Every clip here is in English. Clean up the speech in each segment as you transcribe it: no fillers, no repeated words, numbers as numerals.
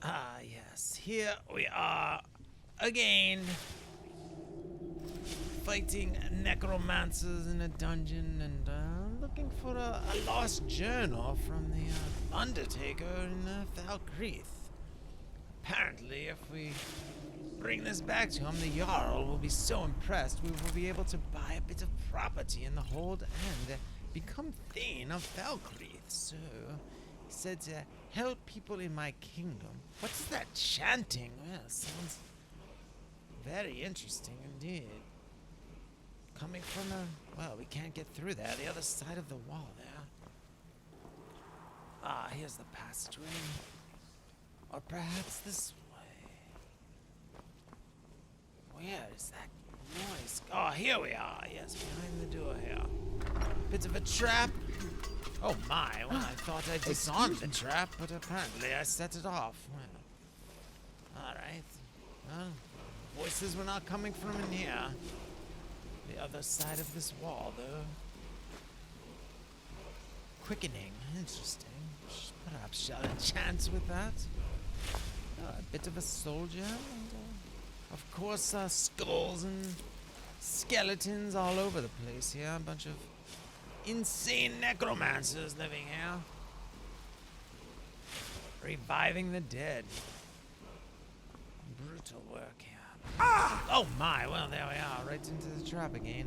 Ah, yes. Here we are again. Fighting necromancers in a dungeon and looking for a lost journal from the Undertaker in Falkreath. Apparently, if we bring this back to him, the Jarl will be so impressed we will be able to buy a bit of property in the hold and become Thane of Falkreath. So, he said to help people in my kingdom. What's that chanting? Well, sounds very interesting indeed. Coming from well, we can't get through there. The other side of the wall there. Ah, here's the passageway. Or perhaps this way. Where is that noise? Oh, here we are. Yes, behind the door here. Bit of a trap. Oh my, well, I thought I disarmed the trap, but apparently I set it off. Well, alright. Well, voices were not coming from in here. The other side of this wall, though. Quickening. Interesting. Perhaps shall enchant with that. Oh, a bit of a soldier. And, of course, skulls and skeletons all over the place here. A bunch of insane necromancers living here. Reviving the dead. Brutal work here. Ah! Oh my, well there we are, right into the trap again.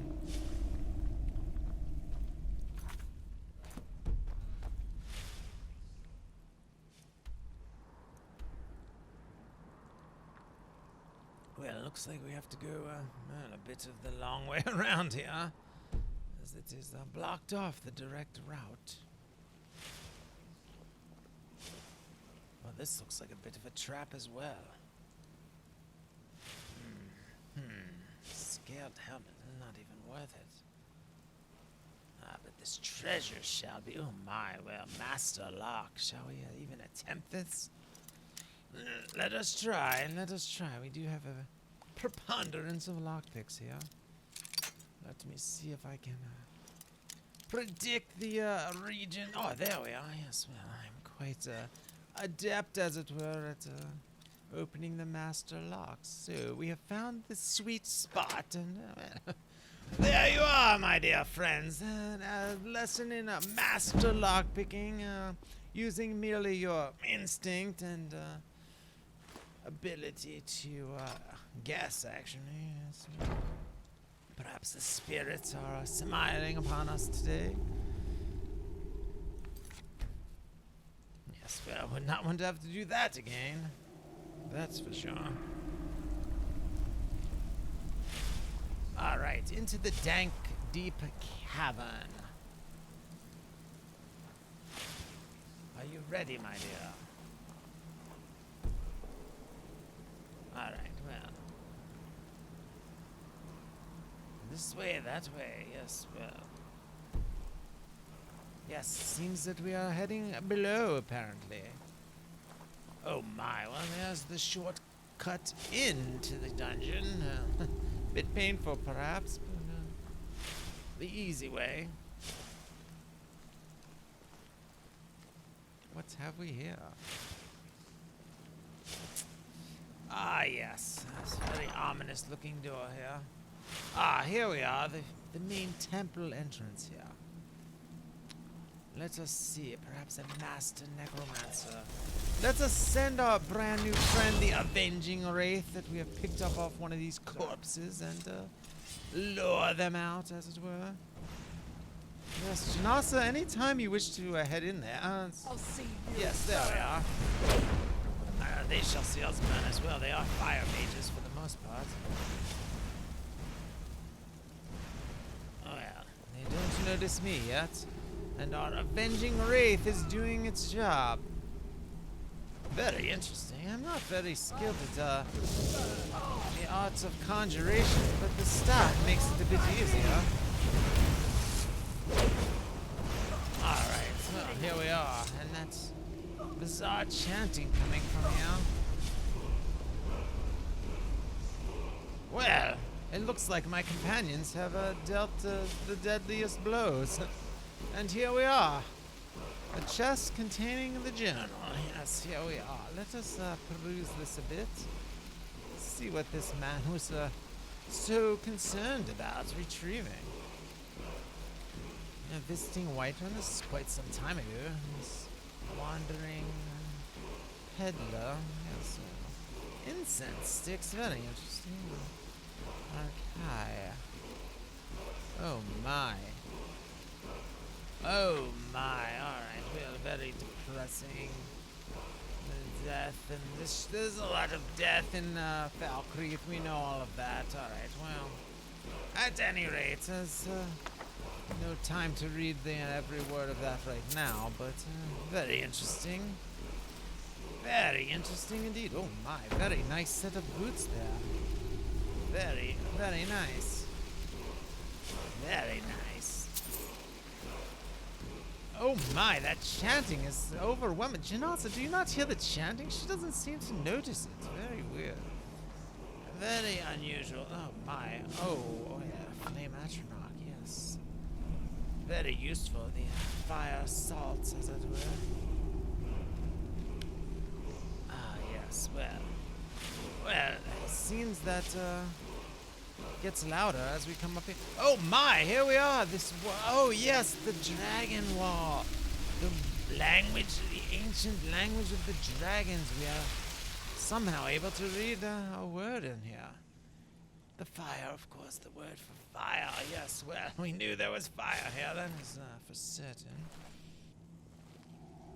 Well, it looks like we have to go a bit of the long way around here, as it is blocked off the direct route. Well, this looks like a bit of a trap as well. Scaled helmet, not even worth it. Ah, but this treasure shall be. Oh my, well, master lock. Shall we even attempt this? Let us try. We do have a preponderance of lockpicks here. Let me see if I can predict the region. Oh, there we are. Yes, well, I'm quite adept, as it were, at opening the master locks. So we have found the sweet spot, and there you are, my dear friends. A lesson in master lock picking, using merely your instinct and ability to guess. Actually, yes. Perhaps the spirits are smiling upon us today. Yes, well, would not want to have to do that again. That's for sure. Alright, into the dank, deep cavern. Are you ready, my dear? Alright, well. This way, that way, yes, well. Yes, seems that we are heading below, apparently. Oh my, well there's the shortcut into the dungeon. Bit painful perhaps, but the easy way. What have we here? Ah yes, that's a very ominous looking door here. Ah, here we are, the main temple entrance here. Let us see, perhaps a master necromancer. Let us send our brand new friend, the avenging wraith that we have picked up off one of these corpses, and lure them out, as it were. Yes, Janasa, anytime you wish to head in there. I'll see you. Yes, there we are. They shall see us burn as well. They are fire mages for the most part. Oh yeah, they don't notice me yet. And our avenging wraith is doing its job. Very interesting. I'm not very skilled at the arts of conjuration, but the staff makes it a bit easier. Alright, well, here we are, and that's bizarre chanting coming from here. Well, it looks like my companions have dealt the deadliest blows. And here we are. A chest containing the journal. Yes, here we are. Let us peruse this a bit. See what this man was so concerned about retrieving. Visiting Whiterun, this is quite some time ago. This wandering peddler. Yes, incense sticks, very interesting. Archai. Oh my. Oh my, alright, well, very depressing. The death, and there's a lot of death in Falkreath, we know all of that. Alright, well, at any rate, there's no time to read every word of that right now, but very interesting. Very interesting indeed. Oh my, very nice set of boots there. Very, very nice. Very nice. Oh my, that chanting is overwhelming. Janasa, do you not hear the chanting? She doesn't seem to notice it. Very weird. Very unusual. Oh my. Oh yeah, Flame Atronach, yes. Very useful, the fire salts, as it were. Ah yes, well, it seems that gets louder as we come up here. Oh my, here we are. Oh yes, the dragon wall. The language, the ancient language of the dragons. We are somehow able to read a word in here. The fire, of course, the word for fire. Yes, well, we knew there was fire here, that is for certain.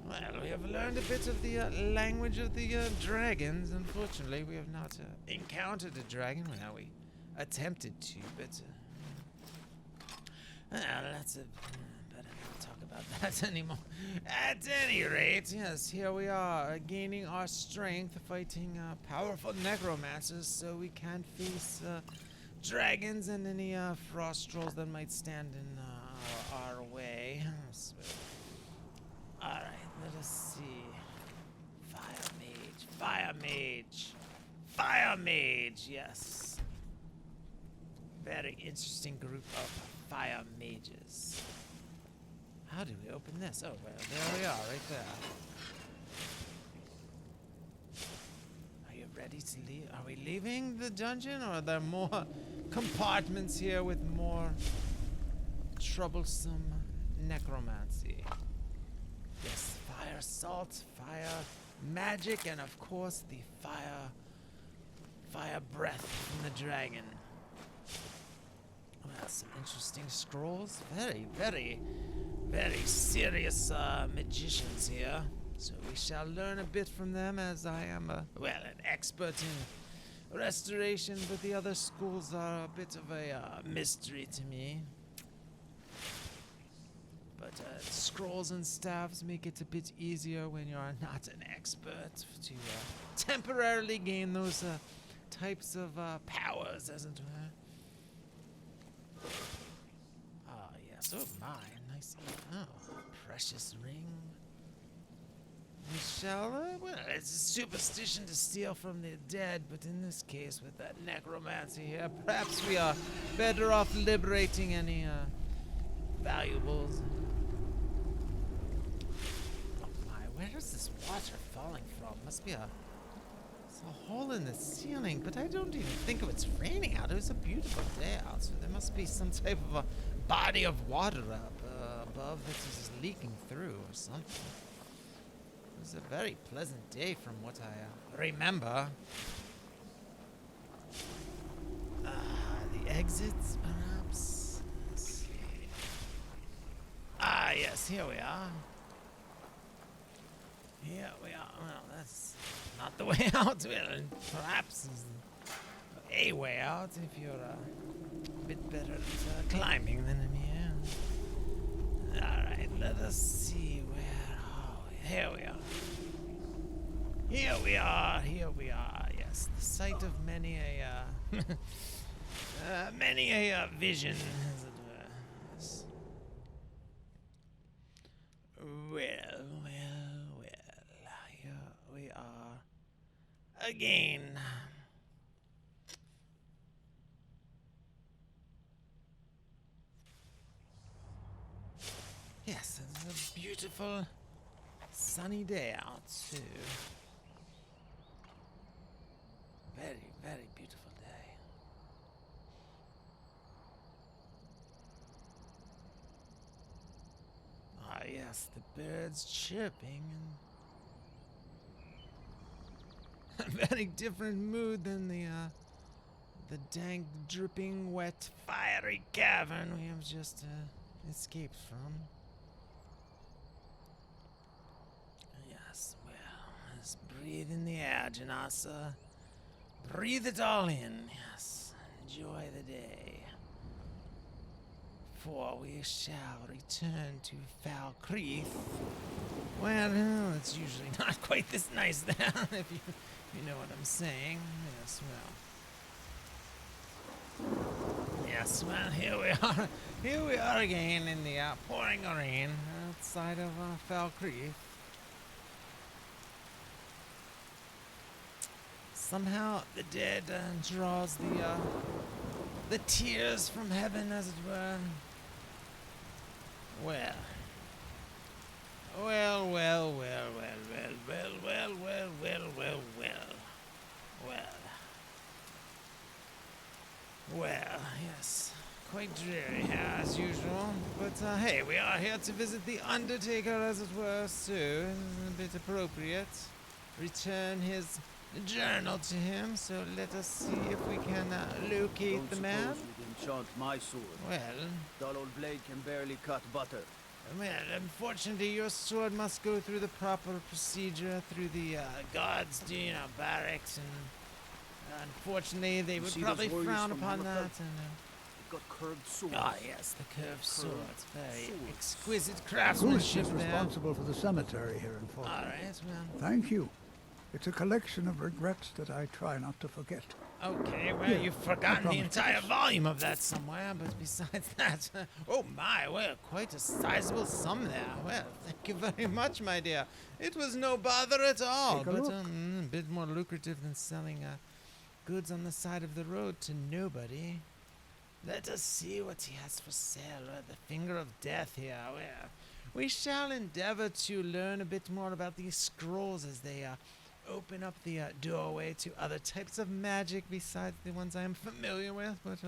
Well, we have learned a bit of the language of the dragons. Unfortunately, we have not encountered a dragon. Well, we attempted to, but that's better not talk about that anymore. At any rate, yes, here we are, gaining our strength, fighting powerful necromancers, so we can face dragons and any frost trolls that might stand in our way. All right, let us see. Fire mage, fire mage, fire mage. Yes. Very interesting group of fire mages. How do we open this? Oh, well, there we are, right there. Are you ready to leave? Are we leaving the dungeon, or are there more compartments here with more troublesome necromancy? Yes, fire salt, fire magic, and of course the fire breath from the dragon. Well, some interesting scrolls. Very, very, very serious magicians here. So we shall learn a bit from them, as I am, an expert in restoration, but the other schools are a bit of a mystery to me. But scrolls and staffs make it a bit easier when you are not an expert to temporarily gain those types of powers, as it were. Ah, yes. Oh my, nice. Oh, precious ring. We shall, well, it's a superstition to steal from the dead, but in this case, with that necromancy here, perhaps we are better off liberating any valuables. Oh my, where is this water falling from? Must be a hole in the ceiling, but I don't even think it's raining out. It was a beautiful day out, so there must be some type of a body of water up above that is leaking through or something. It was a very pleasant day from what I remember. The exits, perhaps? Let's see. Ah, yes, here we are. Here we are. Well, that's not the way out. Well, perhaps a way out if you're a bit better at climbing than me. Alright, let us see where. Oh, here we are. Here we are. Here we are. Yes, the site of many a vision, as it were. Yes. Well. Here we are again. Yes, it's a beautiful sunny day out, too. Very, very beautiful day. Ah, yes, the birds chirping and a very different mood than the dank, dripping, wet, fiery cavern we have just escaped from. Yes, well, let's breathe in the air, Janasa. Breathe it all in, yes. Enjoy the day. For we shall return to Falkreath. Well, it's usually not quite this nice there, if you know what I'm saying. Yes, well. Yes, well, here we are. Here we are again in the pouring rain outside of Falkreath. Somehow the dead draws the tears from heaven, as it were. Well. Well, well, well, well, well, well, well, well, well, well, well. Well. Well, yes. Quite dreary here, as usual. But, hey, we are here to visit the Undertaker, as it were, so it's a bit appropriate. Return his journal to him, so let us see if we can locate the man. Don't suppose we'd enchant my sword. Well, Dull old blade can barely cut butter. well, unfortunately, your sword must go through the proper procedure, through the guards, barracks, and unfortunately, they would probably frown upon that. They've got curved swords. Ah, yes, the curved swords. Very exquisite craftsmanship Who is there. responsible for the cemetery here in Falkreath? All right, well. Thank you. It's a collection of regrets that I try not to forget. Okay, well, Here, you've forgotten the promise. entire volume of that somewhere, but besides that, oh my, well, quite a sizable sum there. Well, thank you very much, my dear. It was no bother at all, Take a but look. a bit more lucrative than selling goods on the side of the road to nobody. Let us see what he has for sale. The finger of death here. Well, we shall endeavor to learn a bit more about these scrolls as they open up the doorway to other types of magic besides the ones I am familiar with. But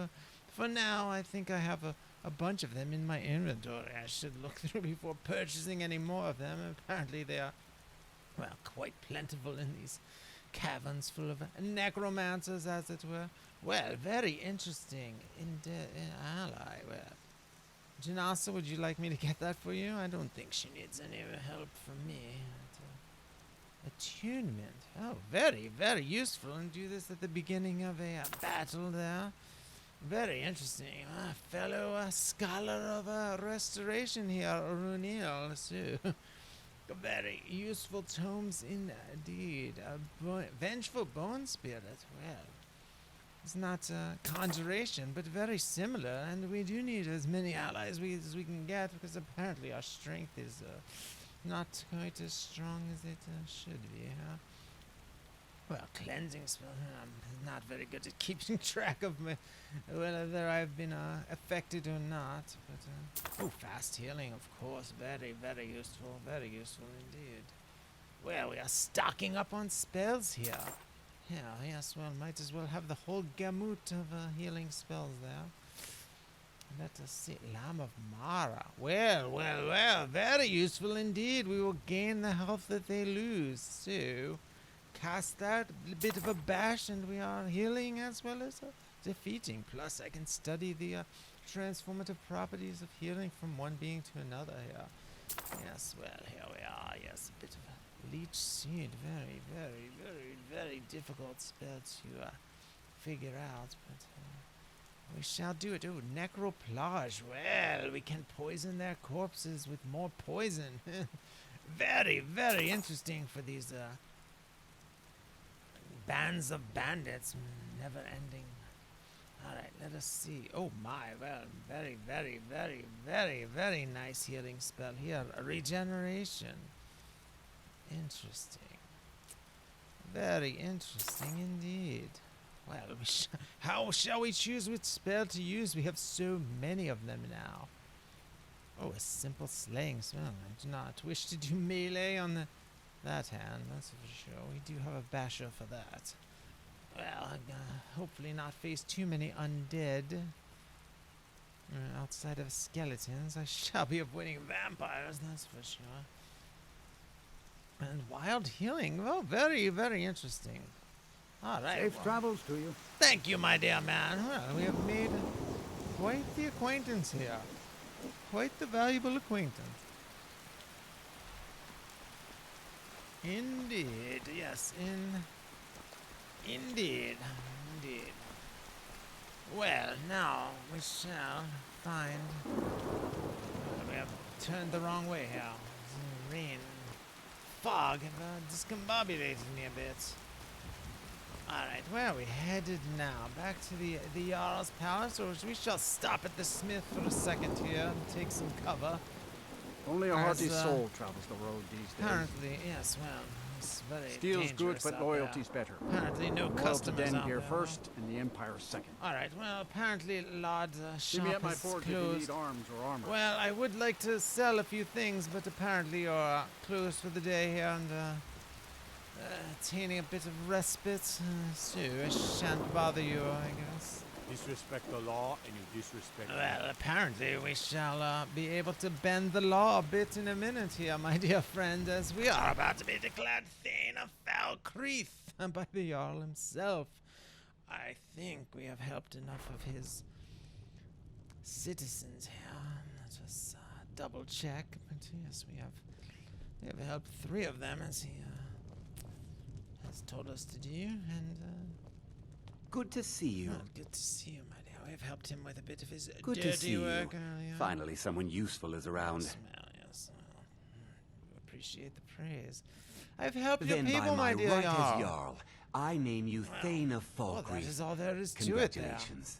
for now, I think I have a bunch of them in my inventory. I should look through before purchasing any more of them. Apparently they are, well, quite plentiful in these caverns full of necromancers, as it were. Well, very interesting. Ally, well. Janasa, would you like me to get that for you? I don't think she needs any help from me. Attunement. Oh, very, very useful. And do this at the beginning of a battle there. Very interesting. Fellow scholar of restoration here, Runil. So, very useful tomes indeed. Vengeful Bone Spirit. Well, it's not conjuration, but very similar. And we do need as many allies as we can get, because apparently our strength is not quite as strong as it should be, huh? Well, cleansing spell. I'm not very good at keeping track of whether I've been affected or not. But fast healing, of course. Very, very useful. Very useful indeed. Well, we are stocking up on spells here. Yeah, yes. Well, might as well have the whole gamut of healing spells there. Let us see. Lamb of Mara. Well, well, well. Very useful indeed. We will gain the health that they lose. So, cast that. A bit of a bash, and we are healing as well as defeating. Plus, I can study the transformative properties of healing from one being to another here. Yes, well, here we are. Yes, a bit of a leech seed. Very, very, very, very difficult spell to figure out, but we shall do it. Oh, necroplage. Well, we can poison their corpses with more poison. Very, very interesting for these bands of bandits. Never ending. Alright, let us see. Oh my, well, very, very, very, very, very nice healing spell here. Regeneration. Interesting. Very interesting indeed. Well, how shall we choose which spell to use? We have so many of them now. Oh, a simple slaying spell. I do not wish to do melee on that hand, that's for sure. We do have a basher for that. Well, I'm gonna hopefully not face too many undead. Outside of skeletons, I shall be avoiding vampires, that's for sure. And wild healing. Well, very, very interesting. All right. Safe travels to you. Thank you, my dear man. Well, we have made quite the acquaintance here. Quite the valuable acquaintance. Indeed. Yes, indeed. Indeed. Well, now we shall find... we have turned the wrong way here. Rain, fog have discombobulated me a bit. Alright, where are we headed now? Back to the Jarl's Palace, or we shall stop at the smith for a second here and take some cover. Only a hearty soul travels the road these days. Apparently, yes, well, it's very Steel's good, dangerous but out loyalty's there. better. Apparently no Loyal to customers Den out Gear there. first, and the Empire second. Alright, well, apparently Lord See me shop at my is forge if you closed. need arms or armor. Well, I would like to sell a few things, but apparently you're closed for the day here and attaining a bit of respite. So I shan't bother you, I guess. Disrespect the law and you disrespect me. Well, apparently we shall be able to bend the law a bit in a minute here, my dear friend, as we are about to be declared Thane of Falkreath by the Jarl himself. I think we have helped enough of his citizens here. Let us double check. But yes, we have helped 3 of them, as he has told us to do, and Good to see you. well, good to see you, my dear. We have helped him with a bit of his Good to dirty see you. work earlier. Finally, someone useful is around. Smell, yes. Well, appreciate the praise. I've helped your Then by people, my my dear right Jarl. as Jarl, I name you Thane of Well, that Falkreath. is all there is to it there. Congratulations.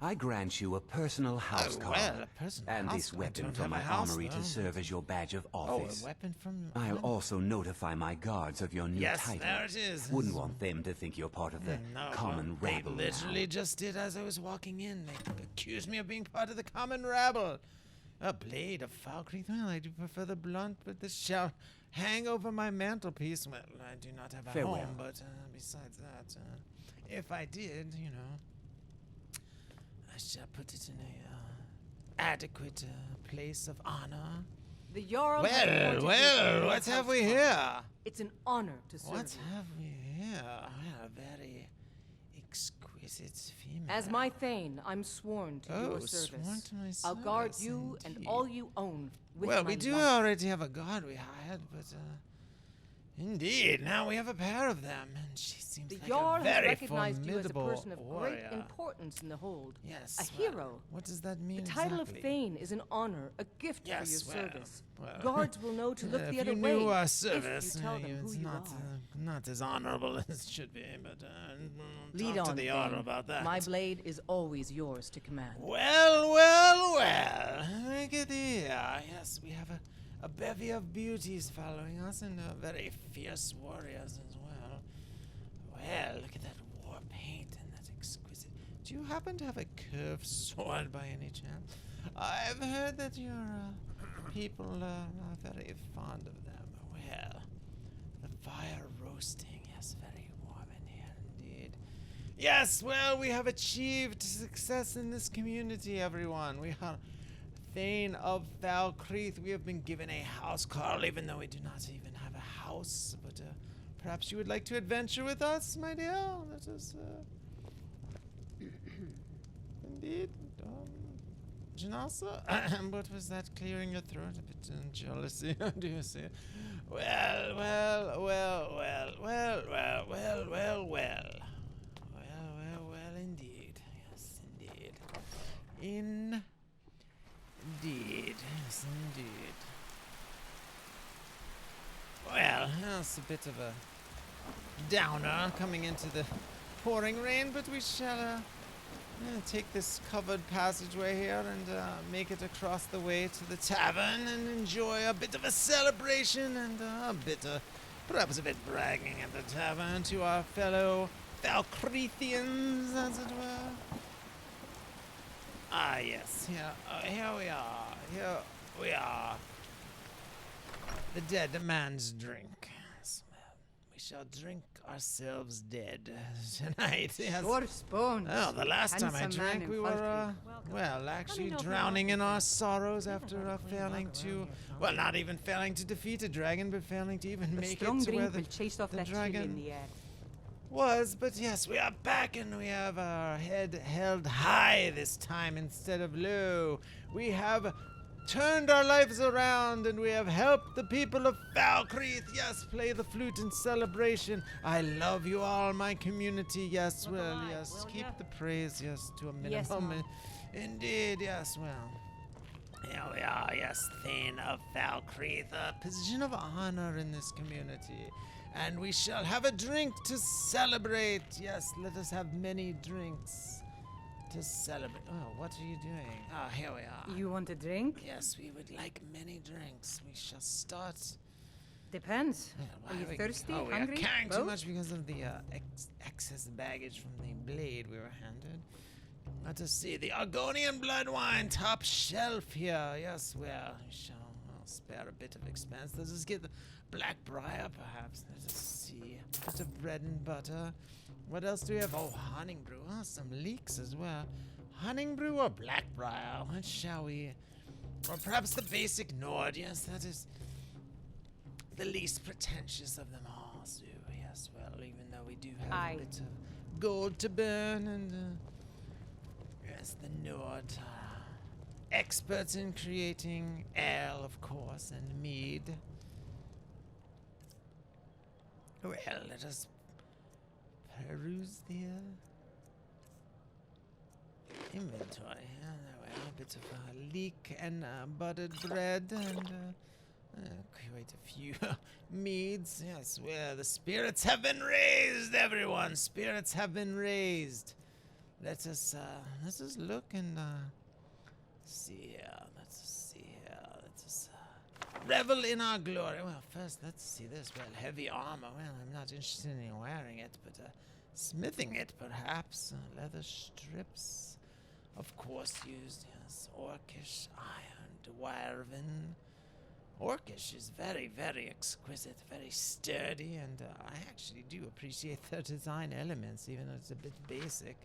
I grant you a personal house Oh, card well, a personal and house this card. weapon Don't from have a my house, armory though. to serve as your badge of Oh, office. a weapon from... I'll also notify my guards of your new Yes, title. there it is. Wouldn't want them to think you're part of the No, common they rabble literally now. just did as I was walking in. They accused me of being part of the common rabble. A blade of Falkreath. Well, I do prefer the blunt, but this shall hang over my mantelpiece. Well, I do not have a Farewell. home, but besides that, if I did, you know, I shall put it in a adequate place of honor. The Jarl. Well, what have we here? It's an honor to serve What you. have we here? Well, a very exquisite female. As my Thane, I'm sworn to your service. Sworn to my I'll guard service, you and indeed. all you own with Well, my we do life. already have a guard we hired, but indeed, now we have a pair of them, and she seems The like Jarl a has very recognized you as a formidable person of warrior. great importance in the hold. Yes, A well, hero. What does that mean The title exactly? of Thane is an honor, a gift Yes, for your well, service. well, Guards will know to look if the other you way knew our if service, you tell them it's who you not are. not as honorable as it should be, but Lead talk on, to the Jarl Thane. about that. My blade is always yours to command. Well. Look at here. Yes, we have a bevy of beauties following us and very fierce warriors as well. Well, look at that war paint and that exquisite. Do you happen to have a curved sword by any chance? I've heard that your people are very fond of them. Well, the fire roasting. Yes, very warm in here indeed. Yes, well, we have achieved success in this community, everyone. We are Thane of Falkreath. We have been given a house call, even though we do not even have a house. But perhaps you would like to adventure with us, my dear? Let us, indeed. Janasa? What was that clearing your throat? A bit jealousy, do you see? Well, indeed. Yes, indeed. Indeed, yes, indeed. Well, that's a bit of a downer coming into the pouring rain, but we shall take this covered passageway here and make it across the way to the tavern and enjoy a bit of a celebration and perhaps a bit bragging at the tavern to our fellow Falkreathians, as it were. Ah, yes, here we are. Here we are the dead man's drink. Yes, well, we shall drink ourselves dead tonight. Yes. Sure spoon. Oh, the last time I Handsome man drank, in we were, Falkreath. well, actually know if you drowning want in this our thing. sorrows after failing to, well, not even failing to defeat a dragon, but failing to even The make strong it to where drink the, will chase off the that chill dragon in the air. was. But yes, we are back and we have our head held high this time instead of low. We have turned our lives around and we have helped the people of Falkreath. Yes, play the flute in celebration. I love you all, my community. Yes, Look well, alive, yes, will keep ya? the praise, yes, to a minimum. Yes, Ma. Indeed, yes, well. Here we are, yes, Thane of Falkreath, a position of honor in this community. And we shall have a drink to celebrate. Yes, let us have many drinks to celebrate. Oh, what are you doing? Ah, here we are. You want a drink? Yes, we would like many drinks. We shall start. Depends. Why Are you we- thirsty? Oh, we Hungry? are carrying too Both? much because of the excess baggage from the blade we were handed. Let us see. The Argonian blood wine, top shelf here. Yes, well, we shall spare a bit of expense. Let's just get the black briar, perhaps. Let us see. A bit of bread and butter. What else do we have? Oh, honey brew. Oh, some leeks as well. Honey brew or black briar? What shall we? Or perhaps the basic Nord. Yes, that is the least pretentious of them all. So, yes, well, even though we do have Aye. a bit of gold to burn and, yes, the Nord. Experts in creating ale, of course, and mead. Well, let us peruse the inventory. Yeah, there we are. A bit of leek and buttered bread and quite a few meads. Yes, well, the spirits have been raised, everyone. Spirits have been raised. Let us look and see here. Let's see here. Let us revel in our glory. Well, first, let's see this. Well, heavy armor. Well, I'm not interested in wearing it, but smithing it, perhaps. Leather strips, of course, used. Yes, orcish iron, dwarven. Orcish is very, very exquisite, very sturdy, and I actually do appreciate their design elements, even though it's a bit basic.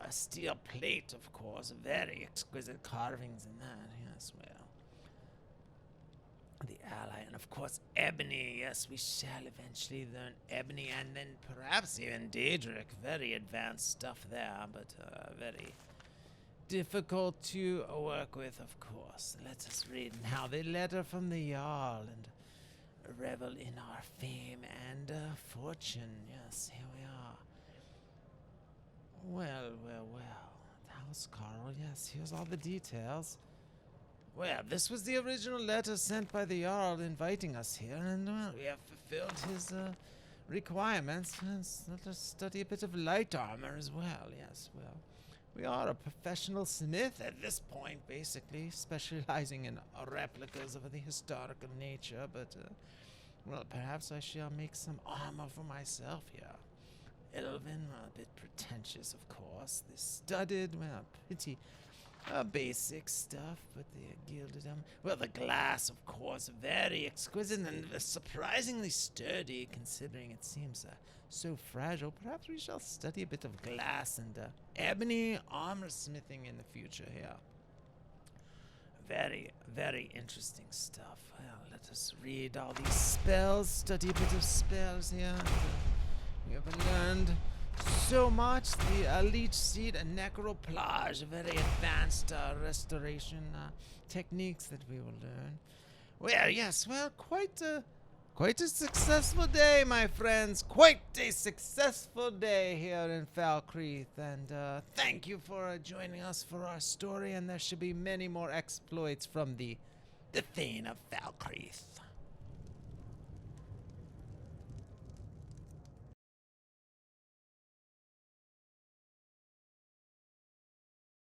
Steel plate, of course, very exquisite carvings in that. Yes, well. The ally, and of course, ebony. Yes, we shall eventually learn ebony, and then perhaps even Daedric. Very advanced stuff there, but very difficult to work with, of course. Let us read now the letter from the Jarl and revel in our fame and fortune. Yes, here we are. Well, well, well. House Carl, yes, here's all the details. Well, this was the original letter sent by the Jarl inviting us here, and well, we have fulfilled his requirements. Yes, let us study a bit of light armor as well. Yes, well, we are a professional smith at this point, basically, specializing in replicas of the historical nature, but, well, perhaps I shall make some armor for myself here. Elven, a bit pretentious, of course. The studded, well, pretty basic stuff, but the gilded, well, the glass, of course, very exquisite and surprisingly sturdy, considering it seems so fragile. Perhaps we shall study a bit of glass and ebony armor smithing in the future here. Very, very interesting stuff. Well, let us read all these spells, study a bit of spells here. We have learned so much. The Leech Seed and Necroplage, very advanced restoration techniques that we will learn. Well, yes, well, quite a successful day, my friends. Quite a successful day here in Falkreath. And thank you for joining us for our story. And there should be many more exploits from the Thane of Falkreath.